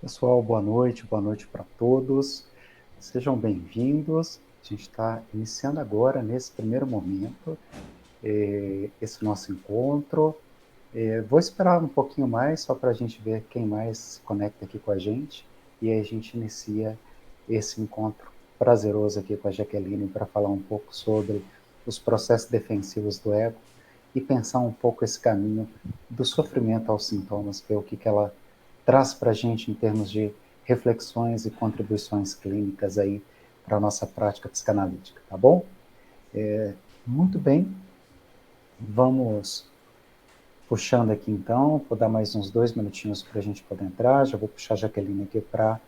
Pessoal, boa noite para todos. Sejam bem-vindos. A gente está iniciando agora, nesse primeiro momento, esse nosso encontro. Vou esperar um pouquinho mais, só para a gente ver quem mais se conecta aqui com a gente, e aí a gente inicia esse encontro prazeroso aqui com a Jaqueline para falar um pouco sobre os processos defensivos do ego e pensar um pouco esse caminho do sofrimento aos sintomas, ver o que ela traz para a gente em termos de reflexões e contribuições clínicas aí para a nossa prática psicanalítica, tá bom? Muito bem, vamos puxando aqui então, vou dar mais uns 2 minutinhos para a gente poder entrar, já vou puxar a Jaqueline aqui para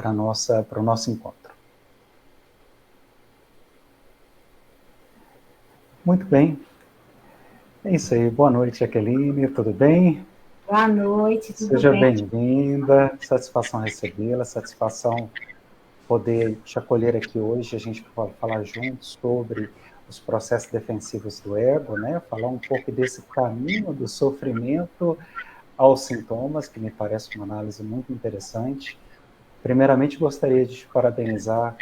o nosso encontro. Muito bem, é isso aí, boa noite, Jaqueline, tudo bem? Boa noite, tudo Seja bem? bem-vinda, satisfação recebê-la, satisfação poder te acolher aqui hoje, a gente pode falar juntos sobre os processos defensivos do ego, né? Falar um pouco desse caminho do sofrimento aos sintomas, que me parece uma análise muito interessante. Primeiramente, gostaria de te parabenizar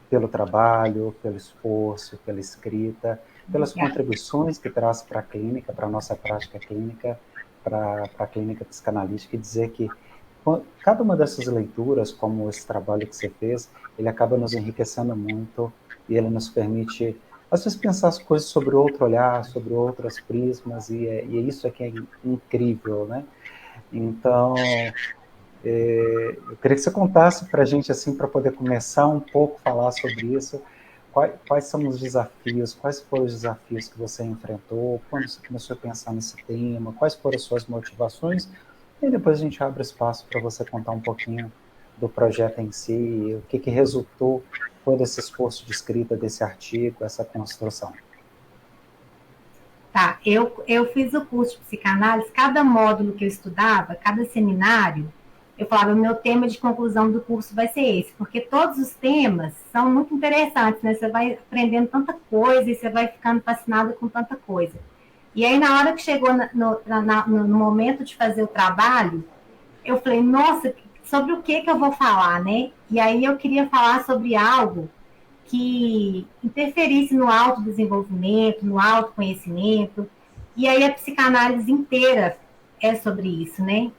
pelo trabalho, pelo esforço, pela escrita, pelas Obrigada. contribuições que traz para a clínica, para a nossa prática clínica, para a clínica psicanalítica, e dizer que cada uma dessas leituras, como esse trabalho que você fez, ele acaba nos enriquecendo muito e ele nos permite, às vezes, pensar as coisas sobre outro olhar, sobre outras prismas, e é isso que é incrível, né? Então, eu queria que você contasse para a gente, assim, para poder começar um pouco a falar sobre isso, quais são os desafios, quais foram os desafios que você enfrentou, quando você começou a pensar nesse tema, quais foram as suas motivações, e depois a gente abre espaço para você contar um pouquinho do projeto em si, o que resultou todo esse esforço de escrita desse artigo, essa construção. Tá, eu fiz o curso de psicanálise, cada módulo que eu estudava, cada seminário, eu falava, o meu tema de conclusão do curso vai ser esse, porque todos os temas são muito interessantes, né? Você vai aprendendo tanta coisa e você vai ficando fascinado com tanta coisa. E aí, na hora que chegou no momento de fazer o trabalho, eu falei, nossa, sobre o que eu vou falar, né? E aí eu queria falar sobre algo que interferisse no autodesenvolvimento, no autoconhecimento. E aí a psicanálise inteira é sobre isso, né?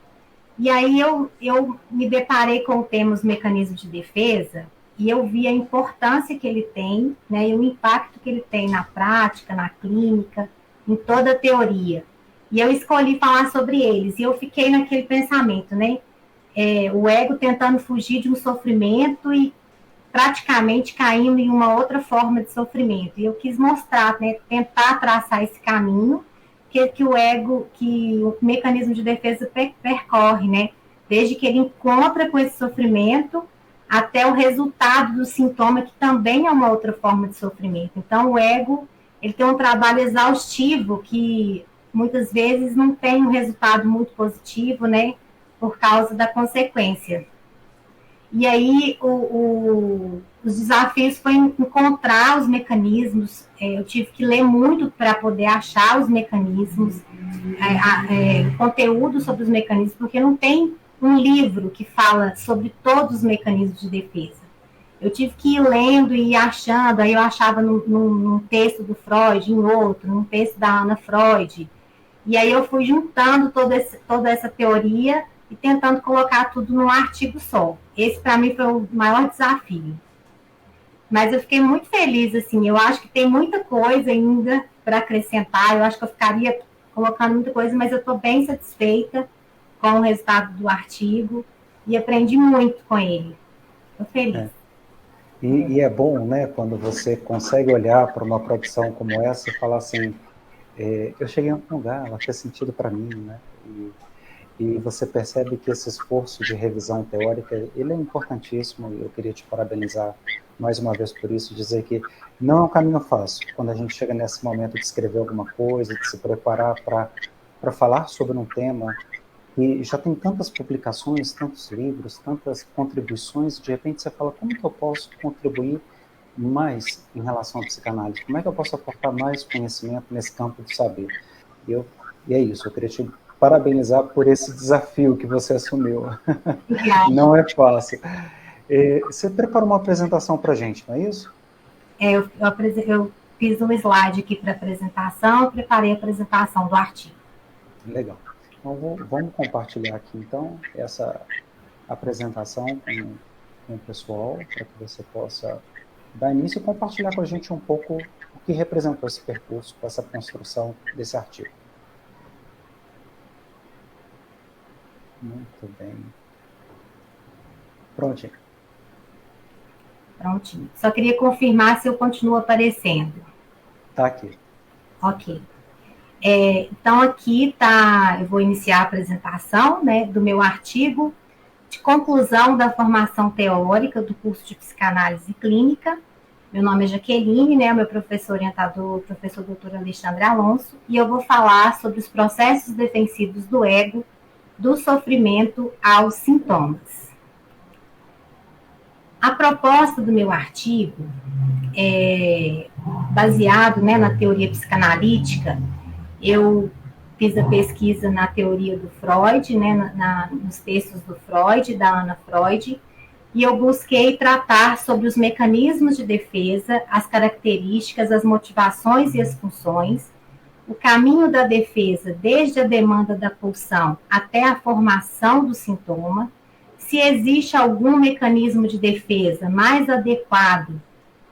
E aí eu me deparei com o tema os mecanismos de defesa e eu vi a importância que ele tem, né, e o impacto que ele tem na prática, na clínica, em toda a teoria. E eu escolhi falar sobre eles e eu fiquei naquele pensamento, né? O ego tentando fugir de um sofrimento e praticamente caindo em uma outra forma de sofrimento. E eu quis mostrar, né, tentar traçar esse caminho que o ego, que o mecanismo de defesa percorre, né? Desde que ele encontra com esse sofrimento até o resultado do sintoma, que também é uma outra forma de sofrimento. Então, o ego, ele tem um trabalho exaustivo que muitas vezes não tem um resultado muito positivo, né? Por causa da consequência. E aí os desafios foi encontrar os mecanismos. Eu tive que ler muito para poder achar os mecanismos, o conteúdo sobre os mecanismos, porque não tem um livro que fala sobre todos os mecanismos de defesa. Eu tive que ir lendo e ir achando, aí eu achava num texto do Freud, em outro, num texto da Ana Freud, e aí eu fui juntando toda essa teoria e tentando colocar tudo num artigo só. Esse, para mim, foi o maior desafio. Mas eu fiquei muito feliz, assim, eu acho que tem muita coisa ainda para acrescentar, eu acho que eu ficaria colocando muita coisa, mas eu estou bem satisfeita com o resultado do artigo e aprendi muito com ele. Estou feliz. É. E é bom, né, quando você consegue olhar para uma produção como essa e falar assim, eu cheguei a um lugar, ela fez sentido para mim, né, e você percebe que esse esforço de revisão teórica, ele é importantíssimo, e eu queria te parabenizar mais uma vez por isso, dizer que não é um caminho fácil, quando a gente chega nesse momento de escrever alguma coisa, de se preparar para falar sobre um tema, e já tem tantas publicações, tantos livros, tantas contribuições, de repente você fala, como que eu posso contribuir mais em relação à psicanálise? Como é que eu posso aportar mais conhecimento nesse campo do saber? E, eu, e é isso, eu queria te parabenizar por esse desafio que você assumiu. Obrigada. Não é fácil. Você preparou uma apresentação para a gente, não é isso? Eu fiz um slide aqui para apresentação, preparei a apresentação do artigo. Legal. Então, vamos compartilhar aqui, então, essa apresentação com o pessoal, para que você possa dar início e compartilhar com a gente um pouco o que representou esse percurso, essa construção desse artigo. Muito bem. Prontinho. Prontinho. Só queria confirmar se eu continuo aparecendo. Está aqui. Ok. Então, aqui tá, eu vou iniciar a apresentação, né, do meu artigo de conclusão da formação teórica do curso de Psicanálise Clínica. Meu nome é Jaqueline, né, meu professor orientador, professor Dr. Alexandre Alonso, e eu vou falar sobre os processos defensivos do ego, do sofrimento aos sintomas. A proposta do meu artigo é baseado, né, na teoria psicanalítica. Eu fiz a pesquisa na teoria do Freud, né, nos textos do Freud, da Ana Freud, e eu busquei tratar sobre os mecanismos de defesa, as características, as motivações e as funções, o caminho da defesa desde a demanda da pulsão até a formação do sintoma, se existe algum mecanismo de defesa mais adequado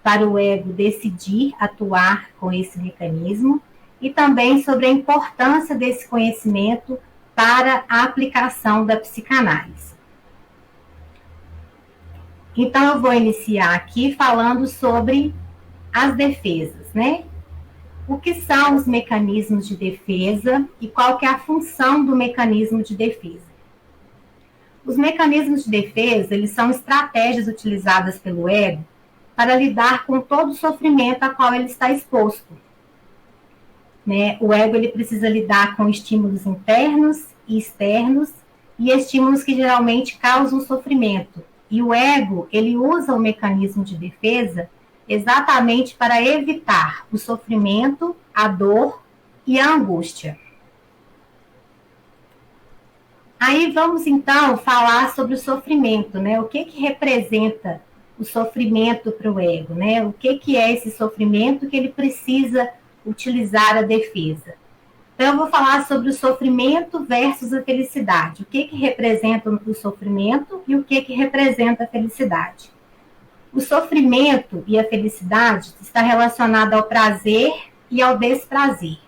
para o ego decidir atuar com esse mecanismo, e também sobre a importância desse conhecimento para a aplicação da psicanálise. Então, eu vou iniciar aqui falando sobre as defesas, né? O que são os mecanismos de defesa e qual que é a função do mecanismo de defesa? Os mecanismos de defesa, eles são estratégias utilizadas pelo ego para lidar com todo o sofrimento a qual ele está exposto. Né? O ego ele precisa lidar com estímulos internos e externos e estímulos que geralmente causam sofrimento. E o ego ele usa o mecanismo de defesa exatamente para evitar o sofrimento, a dor e a angústia. Aí vamos então falar sobre o sofrimento, né? O que representa o sofrimento para o ego, né? O que é esse sofrimento que ele precisa utilizar a defesa. Então, eu vou falar sobre o sofrimento versus a felicidade. O que representa o sofrimento e o que representa a felicidade. O sofrimento e a felicidade está relacionado ao prazer e ao desprazer.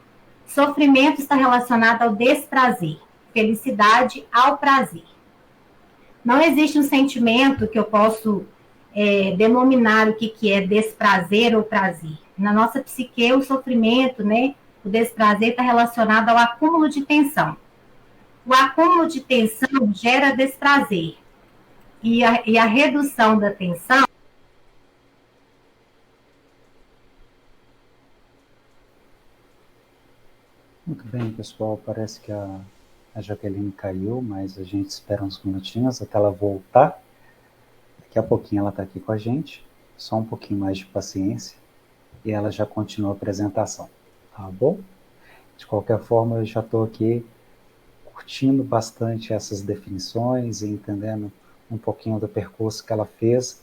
Sofrimento está relacionado ao desprazer. Felicidade ao prazer. Não existe um sentimento que eu posso denominar o que é desprazer ou prazer. Na nossa psique, o sofrimento, né, o desprazer está relacionado ao acúmulo de tensão. O acúmulo de tensão gera desprazer. E a redução da tensão. Muito bem, pessoal. Parece que a Jaqueline caiu, mas a gente espera uns minutinhos até ela voltar. Daqui a pouquinho ela está aqui com a gente. Só um pouquinho mais de paciência. E ela já continua a apresentação, tá bom? De qualquer forma, eu já estou aqui curtindo bastante essas definições e entendendo um pouquinho do percurso que ela fez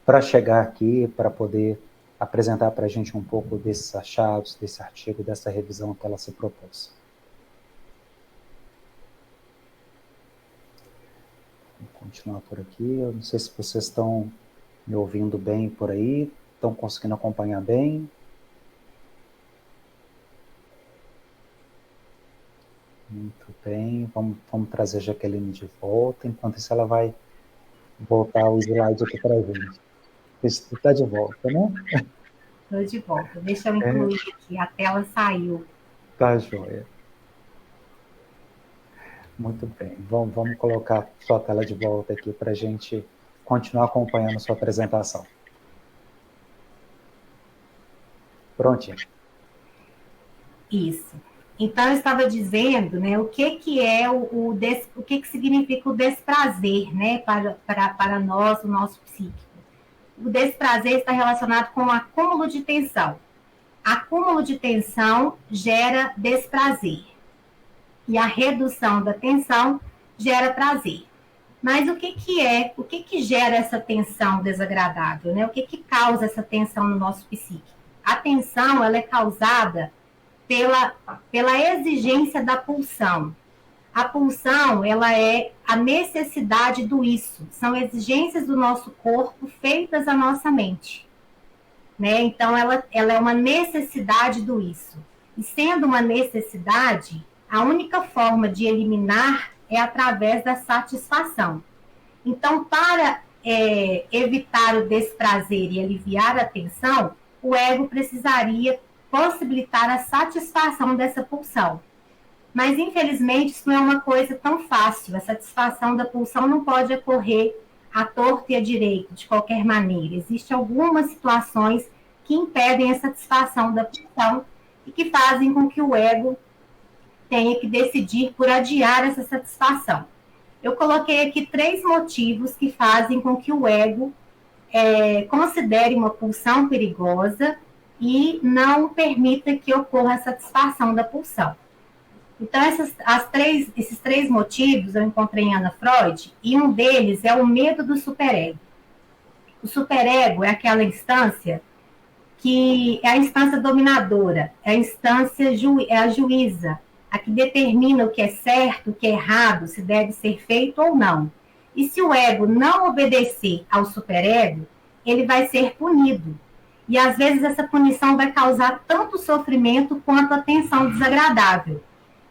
para chegar aqui, para poder apresentar para a gente um pouco desses achados, desse artigo, dessa revisão que ela se propôs. Vou continuar por aqui. Eu não sei se vocês estão me ouvindo bem por aí. Estão conseguindo acompanhar bem? Muito bem. Vamos trazer a Jaqueline de volta. Enquanto isso, ela vai voltar o slide aqui para a gente. Você está de volta, né? Estou de volta. Deixa eu incluir aqui. A tela saiu. Tá, joia. Muito bem. Vamos colocar sua tela de volta aqui para a gente continuar acompanhando sua apresentação. Prontinho. Isso. Então, eu estava dizendo, né, o que significa o desprazer, né, para nós, o nosso psíquico. O desprazer está relacionado com o acúmulo de tensão. Acúmulo de tensão gera desprazer. e a redução da tensão gera prazer. Mas o que gera essa tensão desagradável, né? O que causa essa tensão no nosso psíquico? A tensão, ela é causada pela exigência da pulsão. A pulsão, ela é a necessidade do isso. São exigências do nosso corpo feitas à nossa mente, né? Então, ela é uma necessidade do isso. E sendo uma necessidade, a única forma de eliminar é através da satisfação. Então, para evitar o desprazer e aliviar a tensão, o ego precisaria possibilitar a satisfação dessa pulsão. Mas, infelizmente, isso não é uma coisa tão fácil. A satisfação da pulsão não pode ocorrer à torta e à direita, de qualquer maneira. Existem algumas situações que impedem a satisfação da pulsão e que fazem com que o ego tenha que decidir por adiar essa satisfação. Eu coloquei aqui 3 motivos que fazem com que o ego considere uma pulsão perigosa e não permita que ocorra a satisfação da pulsão. Então, esses 3 motivos eu encontrei em Ana Freud, e um deles é o medo do superego. O superego é aquela instância que é a instância dominadora, é a instância, é a juíza, a que determina o que é certo, o que é errado, se deve ser feito ou não. E se o ego não obedecer ao superego, ele vai ser punido. E às vezes essa punição vai causar tanto sofrimento quanto a tensão desagradável.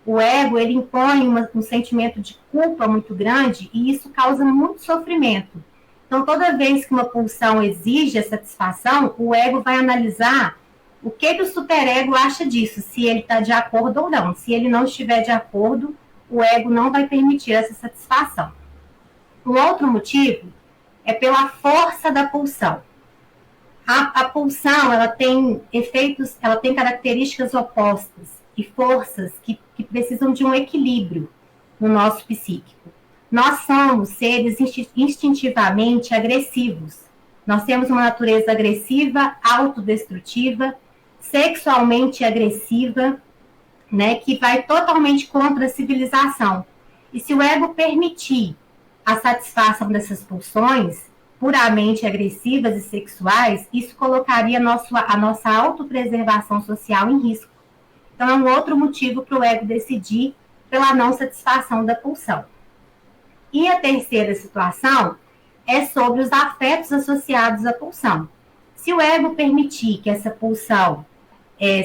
O ego, ele impõe um sentimento de culpa muito grande e isso causa muito sofrimento. Então, toda vez que uma pulsão exige a satisfação, o ego vai analisar o que o superego acha disso, se ele está de acordo ou não. Se ele não estiver de acordo, o ego não vai permitir essa satisfação. Um outro motivo é pela força da pulsão. A pulsão, ela tem efeitos, ela tem características opostas e forças que precisam de um equilíbrio no nosso psíquico. Nós somos seres instintivamente agressivos. Nós temos uma natureza agressiva, autodestrutiva, sexualmente agressiva, né, que vai totalmente contra a civilização. E se o ego permitir a satisfação dessas pulsões puramente agressivas e sexuais, isso colocaria a nossa autopreservação social em risco. Então, é um outro motivo para o ego decidir pela não satisfação da pulsão. E a terceira situação é sobre os afetos associados à pulsão. Se o ego permitir que essa pulsão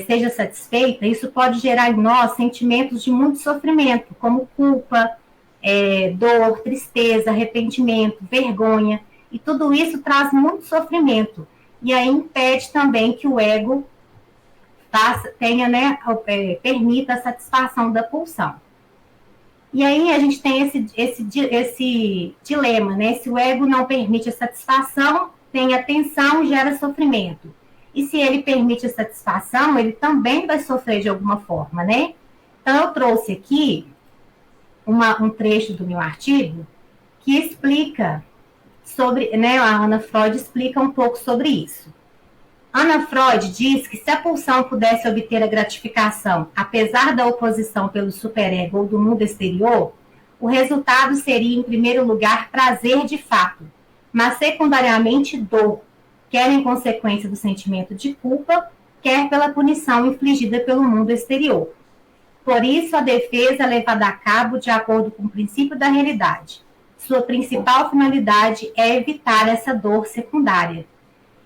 seja satisfeita, isso pode gerar em nós sentimentos de muito sofrimento, como culpa, dor, tristeza, arrependimento, vergonha, e tudo isso traz muito sofrimento. E aí impede também que o ego permita a satisfação da pulsão. E aí a gente tem esse dilema, né? Se o ego não permite a satisfação, tem a tensão, gera sofrimento. E se ele permite a satisfação, ele também vai sofrer de alguma forma, né? Então, eu trouxe aqui um trecho do meu artigo que explica sobre, né? A Ana Freud explica um pouco sobre isso. Ana Freud diz que se a pulsão pudesse obter a gratificação, apesar da oposição pelo superego ou do mundo exterior, o resultado seria, em primeiro lugar, prazer de fato, mas secundariamente dor, quer em consequência do sentimento de culpa, quer pela punição infligida pelo mundo exterior. Por isso, a defesa é levada a cabo de acordo com o princípio da realidade. Sua principal finalidade é evitar essa dor secundária.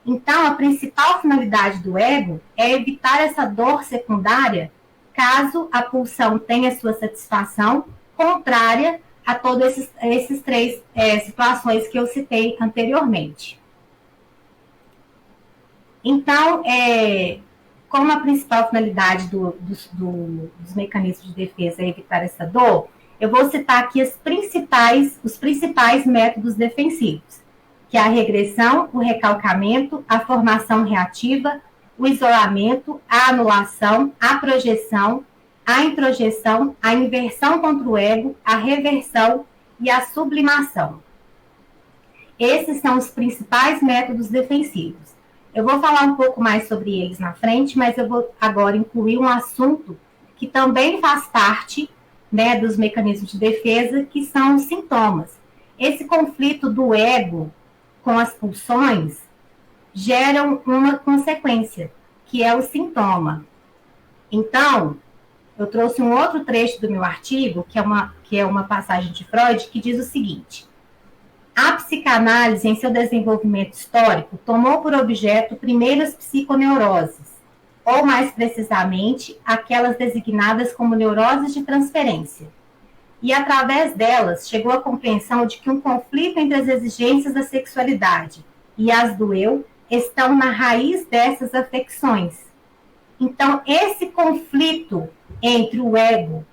Então, a principal finalidade do ego é evitar essa dor secundária caso a pulsão tenha sua satisfação contrária a todas esses 3 situações que eu citei anteriormente. Então, como a principal finalidade dos mecanismos de defesa é evitar essa dor, eu vou citar aqui os principais métodos defensivos, que é a regressão, o recalcamento, a formação reativa, o isolamento, a anulação, a projeção, a introjeção, a inversão contra o ego, a reversão e a sublimação. Esses são os principais métodos defensivos. Eu vou falar um pouco mais sobre eles na frente, mas eu vou agora incluir um assunto que também faz parte né, dos mecanismos de defesa, que são os sintomas. Esse conflito do ego com as pulsões geram uma consequência, que é o sintoma. Então, eu trouxe um outro trecho do meu artigo, que é uma passagem de Freud, que diz o seguinte: a psicanálise, em seu desenvolvimento histórico, tomou por objeto primeiro as psiconeuroses, ou mais precisamente, aquelas designadas como neuroses de transferência. E, através delas, chegou à compreensão de que um conflito entre as exigências da sexualidade e as do eu estão na raiz dessas afecções. Então, esse conflito entre o ego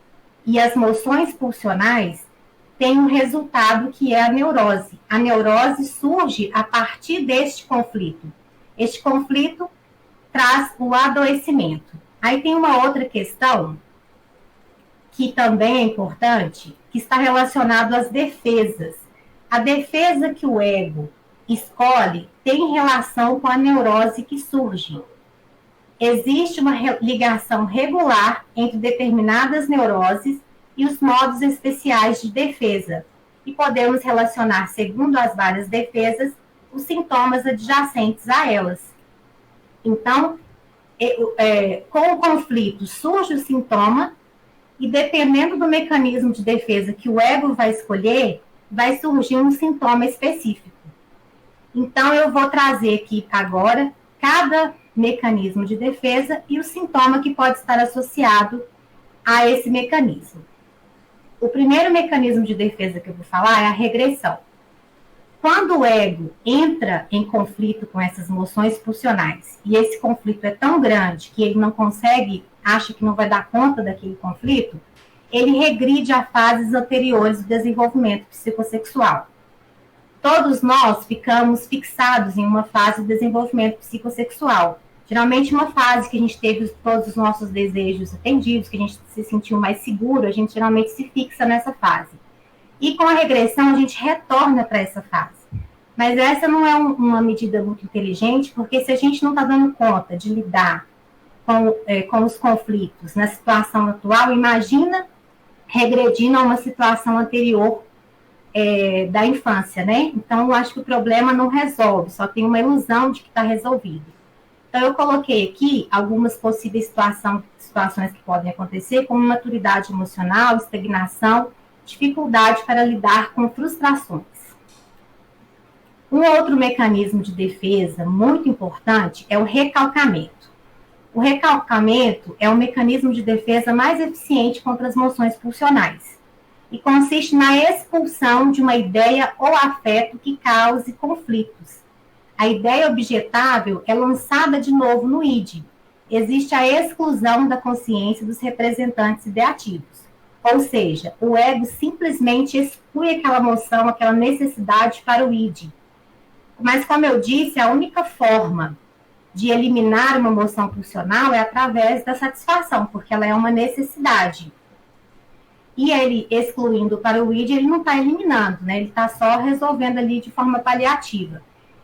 e as moções pulsionais tem um resultado que é a neurose. A neurose surge a partir deste conflito. Este conflito traz o adoecimento. Aí tem uma outra questão que também é importante, que está relacionado às defesas. A defesa que o ego escolhe tem relação com a neurose que surge. Existe uma ligação regular entre determinadas neuroses e os modos especiais de defesa, e podemos relacionar, segundo as várias defesas, os sintomas adjacentes a elas. Então, com o conflito surge o sintoma, e dependendo do mecanismo de defesa que o ego vai escolher, vai surgir um sintoma específico. Então, eu vou trazer aqui agora cada mecanismo de defesa e o sintoma que pode estar associado a esse mecanismo. O primeiro mecanismo de defesa que eu vou falar é a regressão. Quando o ego entra em conflito com essas moções pulsionais, e esse conflito é tão grande que ele não consegue, acha que não vai dar conta daquele conflito, ele regride a fases anteriores do desenvolvimento psicossexual. Todos nós ficamos fixados em uma fase do desenvolvimento psicossexual. Geralmente uma fase que a gente teve todos os nossos desejos atendidos, que a gente se sentiu mais seguro, a gente geralmente se fixa nessa fase. E com a regressão a gente retorna para essa fase. Mas essa não é uma medida muito inteligente, porque se a gente não está dando conta de lidar com os conflitos na situação atual, imagina regredindo a uma situação anterior da infância, né? Então, eu acho que o problema não resolve, só tem uma ilusão de que está resolvido. Então, eu coloquei aqui algumas possíveis situações que podem acontecer, como maturidade emocional, estagnação, dificuldade para lidar com frustrações. Um outro mecanismo de defesa muito importante é o recalcamento. O recalcamento é o mecanismo de defesa mais eficiente contra as moções pulsionais e consiste na expulsão de uma ideia ou afeto que cause conflitos. A ideia objetável é lançada de novo no id. Existe a exclusão da consciência dos representantes ideativos. Ou seja, o ego simplesmente exclui aquela moção, aquela necessidade para o id. Mas, como eu disse, a única forma de eliminar uma moção pulsional é através da satisfação, porque ela é uma necessidade. E ele excluindo para o id, ele não está eliminando, né? Ele está só resolvendo ali de forma paliativa.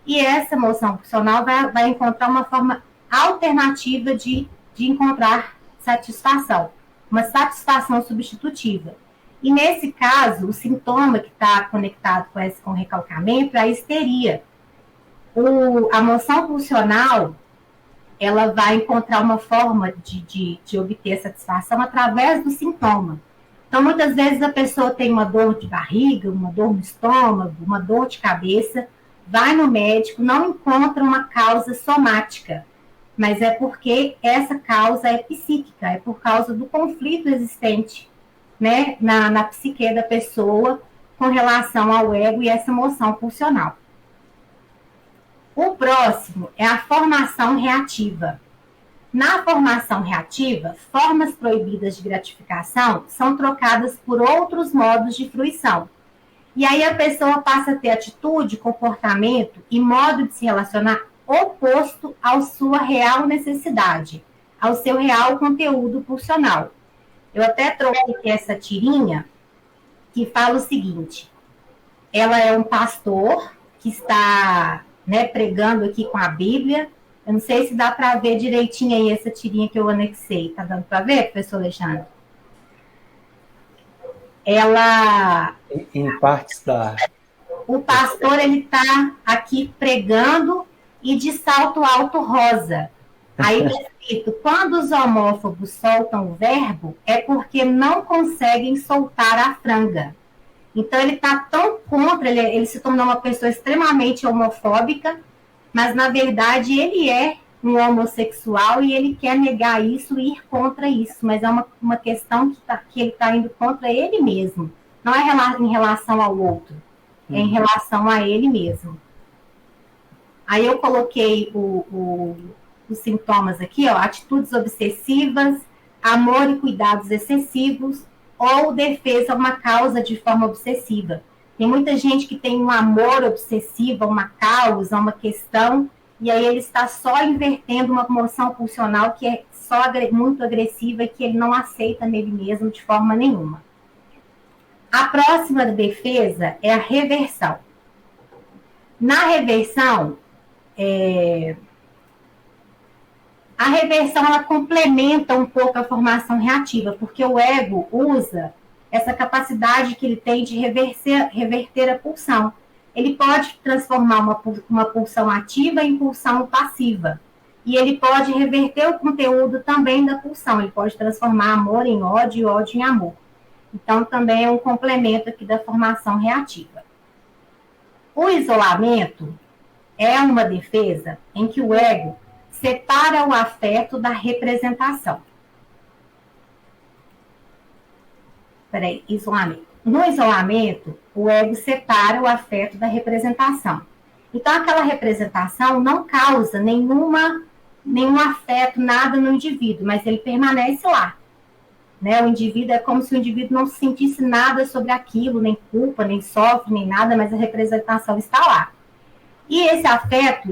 E essa moção pulsional vai encontrar uma forma alternativa de encontrar satisfação, uma satisfação substitutiva. E nesse caso, o sintoma que está conectado com o recalcamento é a histeria. A moção pulsional, ela vai encontrar uma forma de obter satisfação através do sintoma. Então, muitas vezes a pessoa tem uma dor de barriga, uma dor no estômago, uma dor de cabeça, vai no médico, não encontra uma causa somática, mas é porque essa causa é psíquica, é por causa do conflito existente, né, na psique da pessoa com relação ao ego e essa moção pulsional. O próximo é a formação reativa. Na formação reativa, formas proibidas de gratificação são trocadas por outros modos de fruição. E aí a pessoa passa a ter atitude, comportamento e modo de se relacionar oposto à sua real necessidade, ao seu real conteúdo pulsional. Eu até trouxe aqui essa tirinha que fala o seguinte: ela é um pastor que está, né, pregando aqui com a Bíblia. Eu não sei se dá para ver direitinho aí essa tirinha que eu anexei. Tá dando para ver, professor Alexandre? ela... Em partes da... O pastor, ele está aqui pregando e de salto alto rosa. Aí está escrito, quando os homófobos soltam o verbo, é porque não conseguem soltar a franga. Então, ele está tão contra, ele se tornou uma pessoa extremamente homofóbica, mas, na verdade, ele é um homossexual e ele quer negar isso e ir contra isso. Mas é uma questão que ele está indo contra ele mesmo. Não é em relação ao outro, é em relação a ele mesmo. Aí eu coloquei os sintomas aqui, ó, atitudes obsessivas, amor e cuidados excessivos, ou defesa uma causa de forma obsessiva. Tem muita gente que tem um amor obsessivo, uma causa, uma questão, e aí ele está só invertendo uma emoção pulsional que é só muito agressiva e que ele não aceita nele mesmo de forma nenhuma. A próxima defesa é a reversão. Na reversão, a reversão ela complementa um pouco a formação reativa, porque o ego usa essa capacidade que ele tem de reverter a pulsão. Ele pode transformar uma pulsão ativa em pulsão passiva. E ele pode reverter o conteúdo também da pulsão. Ele pode transformar amor em ódio e ódio em amor. Então, também é um complemento aqui da formação reativa. O isolamento é uma defesa em que o ego separa o afeto da representação. Isolamento. No isolamento, o ego separa o afeto da representação. Então, aquela representação não causa nenhum afeto, nada no indivíduo, mas ele permanece lá. Né? O indivíduo é como se o indivíduo não sentisse nada sobre aquilo, nem culpa, nem sofre, nem nada, mas a representação está lá. E esse afeto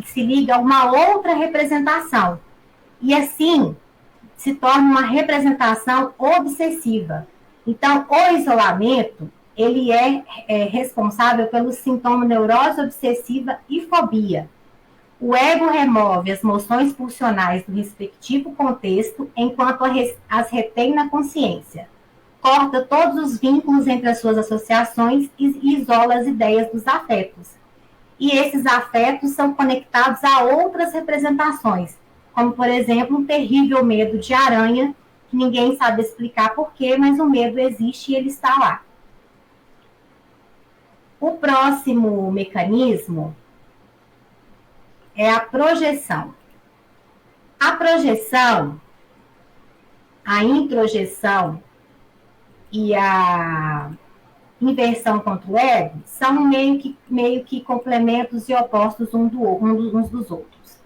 se liga a uma outra representação. E assim, se torna uma representação obsessiva. Então, o isolamento, ele é responsável pelo sintoma neurose obsessiva e fobia. O ego remove as moções pulsionais do respectivo contexto, enquanto as retém na consciência. Corta todos os vínculos entre as suas associações e isola as ideias dos afetos. E esses afetos são conectados a outras representações, como, por exemplo, um terrível medo de aranha, que ninguém sabe explicar porquê, mas o medo existe e ele está lá. O próximo mecanismo é a projeção. A projeção, a introjeção e a inversão contra o ego são meio que complementos e opostos uns dos outros.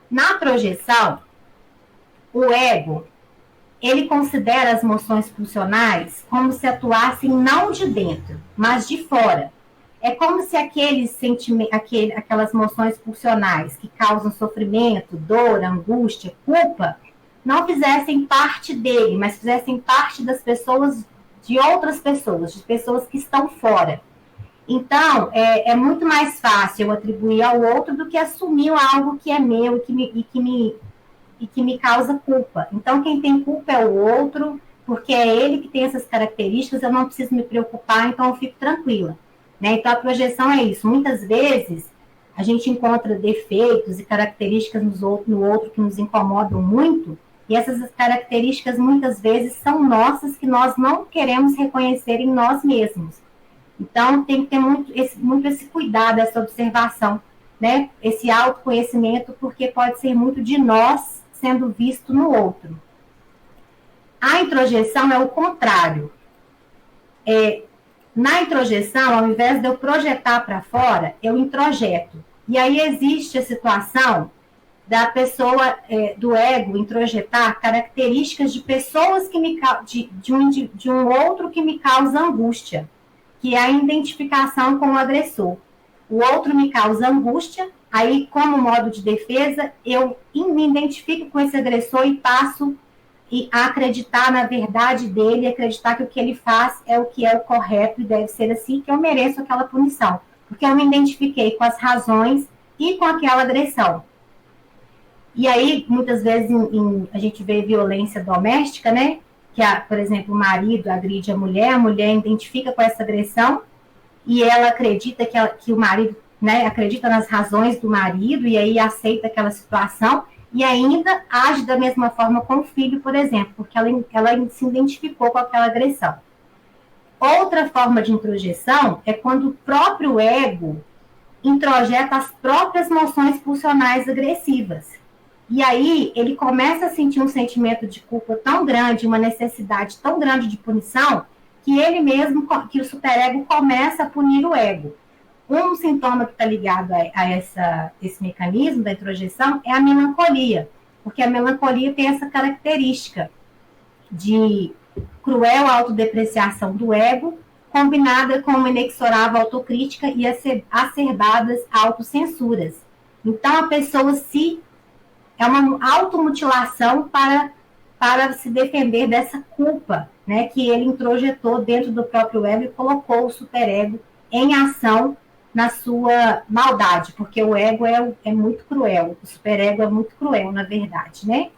Na projeção, o ego, ele considera as moções pulsionais como se atuassem não de dentro, mas de fora. É como se aquelas moções pulsionais que causam sofrimento, dor, angústia, culpa, não fizessem parte dele, mas fizessem parte das pessoas, de outras pessoas, de pessoas que estão fora. Então, é muito mais fácil eu atribuir ao outro do que assumir algo que é meu e que me causa culpa. Então, quem tem culpa é o outro, porque é ele que tem essas características, eu não preciso me preocupar, então eu fico tranquila. Né? Então, a projeção é isso. Muitas vezes, a gente encontra defeitos e características no outro que nos incomodam muito, e essas características, muitas vezes, são nossas, que nós não queremos reconhecer em nós mesmos. Então, tem que ter muito esse cuidado, essa observação, né? Esse autoconhecimento, porque pode ser muito de nós sendo visto no outro. A introjeção é o contrário. Na introjeção, ao invés de eu projetar para fora, eu introjeto. E aí existe a situação da pessoa, do ego, introjetar características de pessoas que de um outro que me causa angústia, que é a identificação com o agressor. O outro me causa angústia, aí, como modo de defesa, eu me identifico com esse agressor e passo a acreditar na verdade dele, acreditar que o que ele faz é o que é o correto e deve ser assim, que eu mereço aquela punição, porque eu me identifiquei com as razões e com aquela agressão. E aí, muitas vezes, a gente vê violência doméstica, né? por exemplo, o marido agride a mulher identifica com essa agressão e ela acredita que o marido, né, acredita nas razões do marido e aí aceita aquela situação e ainda age da mesma forma com o filho, por exemplo, porque ela se identificou com aquela agressão. Outra forma de introjeção é quando o próprio ego introjeta as próprias moções pulsionais agressivas. E aí ele começa a sentir um sentimento de culpa tão grande, uma necessidade tão grande de punição, que ele mesmo, que o superego começa a punir o ego. Um sintoma que está ligado a esse mecanismo da introjeção é a melancolia, porque a melancolia tem essa característica de cruel autodepreciação do ego, combinada com uma inexorável autocrítica e acerbadas autocensuras. Então, a pessoa é uma automutilação para se defender dessa culpa, né, que ele introjetou dentro do próprio ego e colocou o superego em ação na sua maldade, porque o ego é muito cruel, o superego é muito cruel, na verdade, né?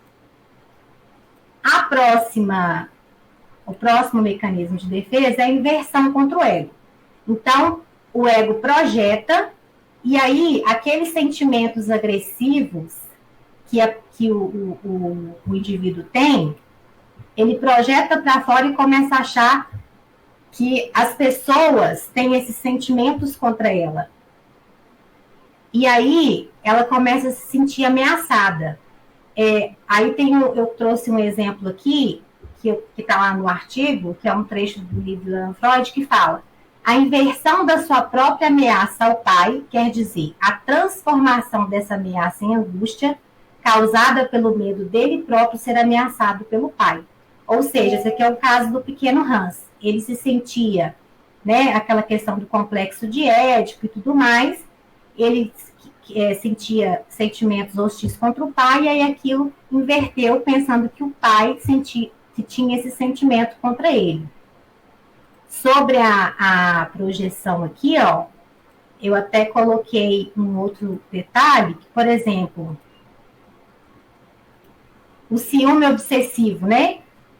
O próximo mecanismo de defesa é a inversão contra o ego. Então, o ego projeta, e aí, aqueles sentimentos agressivos que o indivíduo tem, ele projeta para fora e começa a achar que as pessoas têm esses sentimentos contra ela. E aí, ela começa a se sentir ameaçada. Aí eu trouxe um exemplo aqui, que está lá no artigo, que é um trecho do livro da Freud, que fala: a inversão da sua própria ameaça ao pai, quer dizer, a transformação dessa ameaça em angústia, causada pelo medo dele próprio ser ameaçado pelo pai. Ou seja, esse aqui é o caso do pequeno Hans. Ele se sentia, né, aquela questão do complexo de Édipo e tudo mais, ele sentia sentimentos hostis contra o pai, e aí aquilo inverteu, pensando que o pai que tinha esse sentimento contra ele. Sobre a projeção aqui, ó, eu até coloquei um outro detalhe, que, por exemplo, o ciúme obsessivo, né?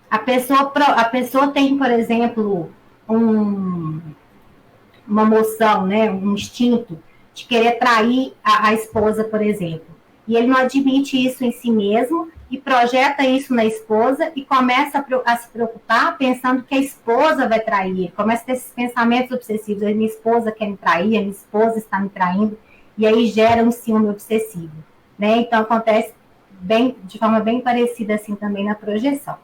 A pessoa tem, por exemplo, uma moção, né, um instinto de querer trair a esposa, por exemplo. E ele não admite isso em si mesmo e projeta isso na esposa e começa a se preocupar pensando que a esposa vai trair. Ele começa a ter esses pensamentos obsessivos. A minha esposa quer me trair, a minha esposa está me traindo. E aí gera um ciúme obsessivo, né? Então, acontece de forma bem parecida assim também na projeção.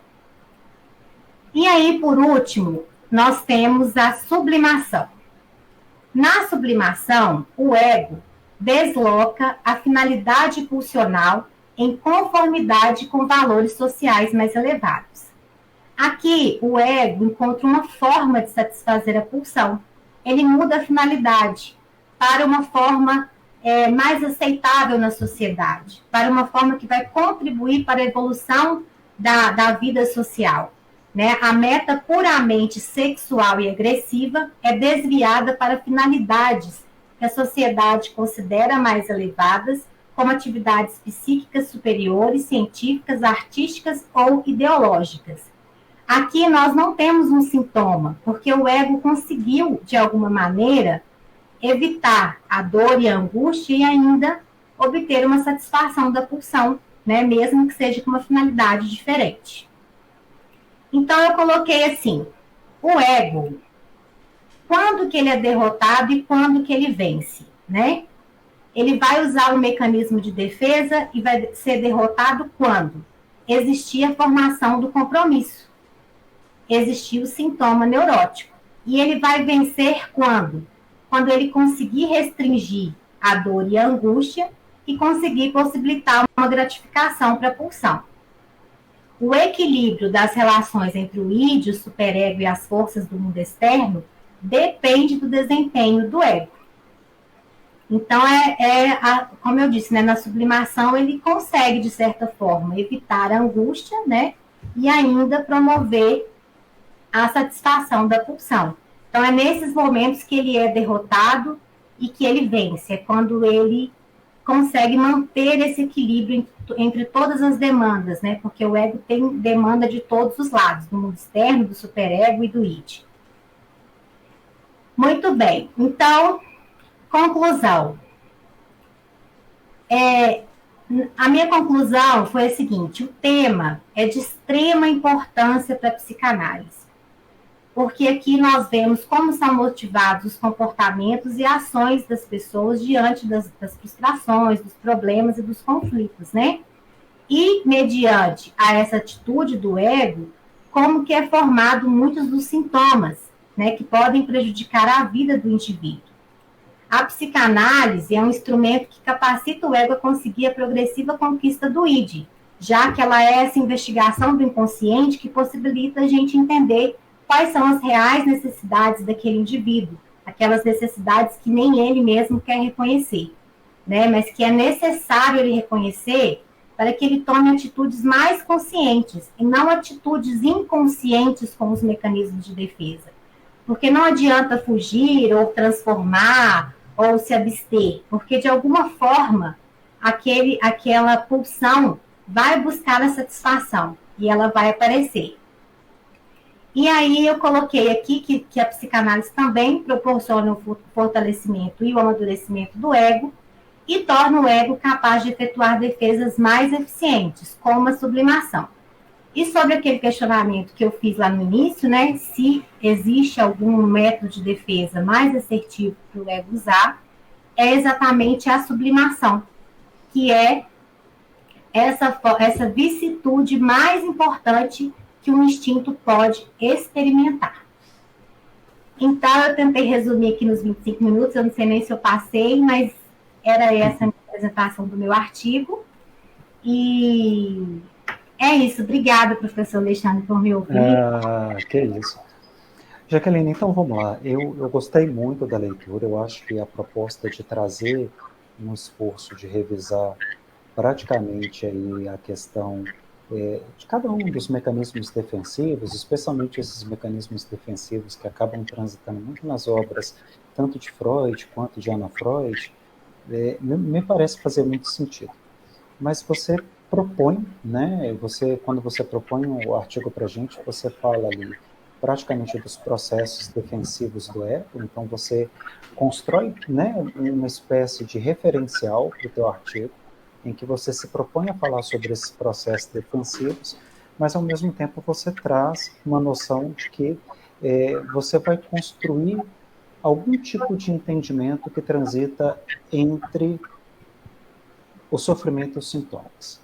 E aí, por último, nós temos a sublimação. Na sublimação, o ego desloca a finalidade pulsional em conformidade com valores sociais mais elevados. Aqui, o ego encontra uma forma de satisfazer a pulsão. Ele muda a finalidade para uma forma mais aceitável na sociedade, para uma forma que vai contribuir para a evolução da vida social. Né? A meta puramente sexual e agressiva é desviada para finalidades que a sociedade considera mais elevadas, como atividades psíquicas superiores, científicas, artísticas ou ideológicas. Aqui nós não temos um sintoma, porque o ego conseguiu, de alguma maneira, evitar a dor e a angústia e ainda obter uma satisfação da pulsão, né? Mesmo que seja com uma finalidade diferente. Então, eu coloquei assim, o ego, quando que ele é derrotado e quando que ele vence, né? Ele vai usar o mecanismo de defesa e vai ser derrotado quando existir a formação do compromisso, existir o sintoma neurótico. E ele vai vencer quando? Quando ele conseguir restringir a dor e a angústia e conseguir possibilitar uma gratificação para a pulsão. O equilíbrio das relações entre o id, o superego e as forças do mundo externo depende do desempenho do ego. Então, como eu disse, né, na sublimação ele consegue, de certa forma, evitar a angústia, né, e ainda promover a satisfação da pulsão. Então, é nesses momentos que ele é derrotado e que ele vence. É quando ele consegue manter esse equilíbrio entre todas as demandas, né? Porque o ego tem demanda de todos os lados, do mundo externo, do superego e do id. Muito bem. Então, conclusão. A minha conclusão foi a seguinte: o tema é de extrema importância para a psicanálise, porque aqui nós vemos como são motivados os comportamentos e ações das pessoas diante das frustrações, dos problemas e dos conflitos, né? E, mediante a essa atitude do ego, como que é formado muitos dos sintomas, né, que podem prejudicar a vida do indivíduo. A psicanálise é um instrumento que capacita o ego a conseguir a progressiva conquista do id, já que ela é essa investigação do inconsciente que possibilita a gente entender quais são as reais necessidades daquele indivíduo, aquelas necessidades que nem ele mesmo quer reconhecer, né? Mas que é necessário ele reconhecer para que ele tome atitudes mais conscientes e não atitudes inconscientes com os mecanismos de defesa. Porque não adianta fugir ou transformar ou se abster, porque de alguma forma aquela pulsão vai buscar a satisfação e ela vai aparecer. E aí eu coloquei aqui que a psicanálise também proporciona o fortalecimento e o amadurecimento do ego e torna o ego capaz de efetuar defesas mais eficientes, como a sublimação. E sobre aquele questionamento que eu fiz lá no início, né, se existe algum método de defesa mais assertivo para o ego usar, é exatamente a sublimação, que é essa vicissitude mais importante que um instinto pode experimentar. Então, eu tentei resumir aqui nos 25 minutos, eu não sei nem se eu passei, mas era essa a apresentação do meu artigo. E é isso. Obrigada, professor Alexandre, por me ouvir. Que isso. Jaqueline, então vamos lá. Eu gostei muito da leitura, eu acho que a proposta de trazer um esforço de revisar praticamente aí a questão de cada um dos mecanismos defensivos, especialmente esses mecanismos defensivos que acabam transitando muito nas obras, tanto de Freud quanto de Anna Freud, me parece fazer muito sentido. Mas você propõe, né? Quando você propõe o artigo para a gente, você fala ali praticamente dos processos defensivos do ego, então você constrói, né, uma espécie de referencial para o teu artigo, em que você se propõe a falar sobre esses processos defensivos, mas ao mesmo tempo você traz uma noção de que você vai construir algum tipo de entendimento que transita entre o sofrimento e os sintomas.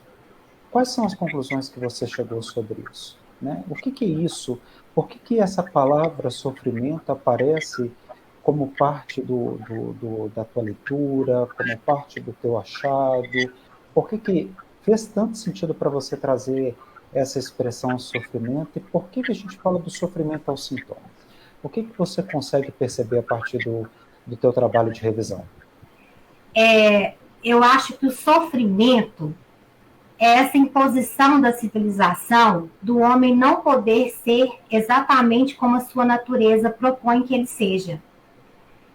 Quais são as conclusões que você chegou sobre isso? Né? O que é isso? Por que essa palavra sofrimento aparece como parte da tua leitura, como parte do teu achado? Por que fez tanto sentido para você trazer essa expressão sofrimento? E por que a gente fala do sofrimento aos sintomas? O que você consegue perceber a partir do teu trabalho de revisão? Eu acho que o sofrimento é essa imposição da civilização do homem não poder ser exatamente como a sua natureza propõe que ele seja.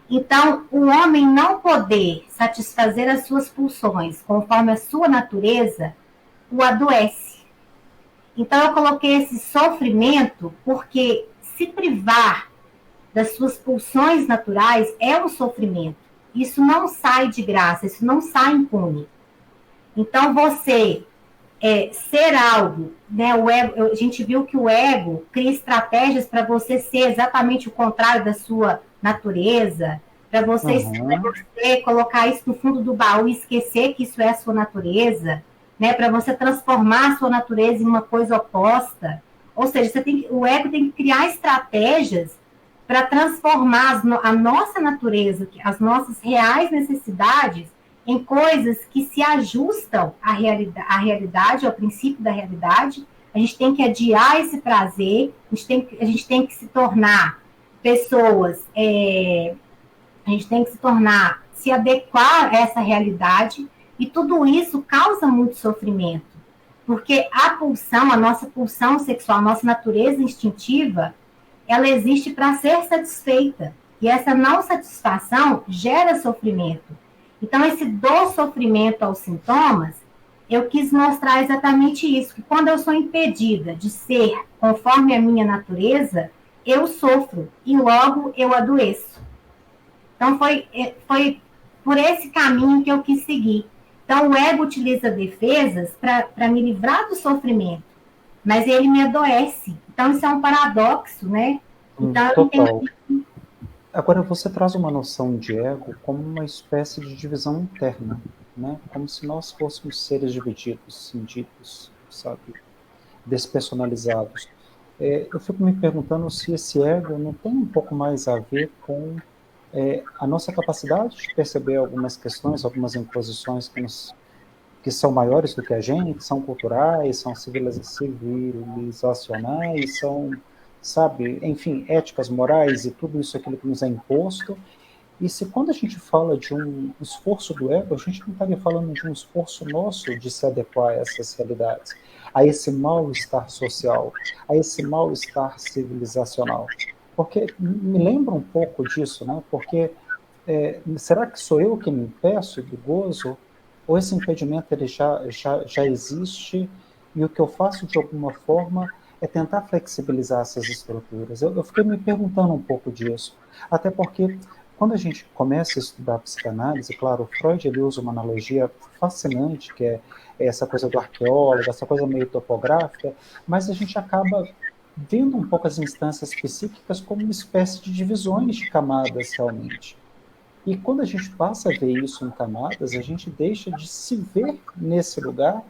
Então, o homem não poder satisfazer as suas pulsões conforme a sua natureza, o adoece. Então, eu coloquei esse sofrimento porque se privar das suas pulsões naturais é um sofrimento. Isso não sai de graça, isso não sai impune. Então, você ser algo, né? O ego, a gente viu que o ego cria estratégias para você ser exatamente o contrário da sua natureza, para você, colocar isso no fundo do baú e esquecer que isso é a sua natureza, né? Para você transformar a sua natureza em uma coisa oposta. Ou seja, o ego tem que criar estratégias para transformar a nossa natureza, as nossas reais necessidades, em coisas que se ajustam à realidade, ao princípio da realidade. A gente tem que adiar esse prazer, a gente tem que se tornar pessoas, a gente tem que se adequar a essa realidade, e tudo isso causa muito sofrimento, porque a nossa pulsão sexual, a nossa natureza instintiva, ela existe para ser satisfeita, e essa não satisfação gera sofrimento. Então, esse do sofrimento aos sintomas, eu quis mostrar exatamente isso, que quando eu sou impedida de ser conforme a minha natureza, eu sofro e logo eu adoeço. Então, foi por esse caminho que eu quis seguir. Então, o ego utiliza defesas para me livrar do sofrimento, mas ele me adoece. Então, isso é um paradoxo, né? Então, eu Total. Agora, você traz uma noção de ego como uma espécie de divisão interna, né? Como se nós fôssemos seres divididos, cindidos, sabe? Despersonalizados. Eu fico me perguntando se esse ego não tem um pouco mais a ver com a nossa capacidade de perceber algumas questões, algumas imposições que são maiores do que a gente, são culturais, são civilizacionais, são, sabe, enfim, éticas, morais e tudo isso aquilo que nos é imposto. E se quando a gente fala de um esforço do ego, a gente não estaria falando de um esforço nosso de se adequar a essas realidades, a esse mal-estar social, a esse mal-estar civilizacional. Porque me lembra um pouco disso, né? Porque será que sou eu que me impeço do gozo? Ou esse impedimento ele já existe e o que eu faço de alguma forma é tentar flexibilizar essas estruturas? Eu fiquei me perguntando um pouco disso, até porque quando a gente começa a estudar a psicanálise, claro, o Freud ele usa uma analogia fascinante, que é essa coisa do arqueólogo, essa coisa meio topográfica, mas a gente acaba vendo um pouco as instâncias psíquicas como uma espécie de divisões de camadas realmente. E quando a gente passa a ver isso em camadas, a gente deixa de se ver nesse lugar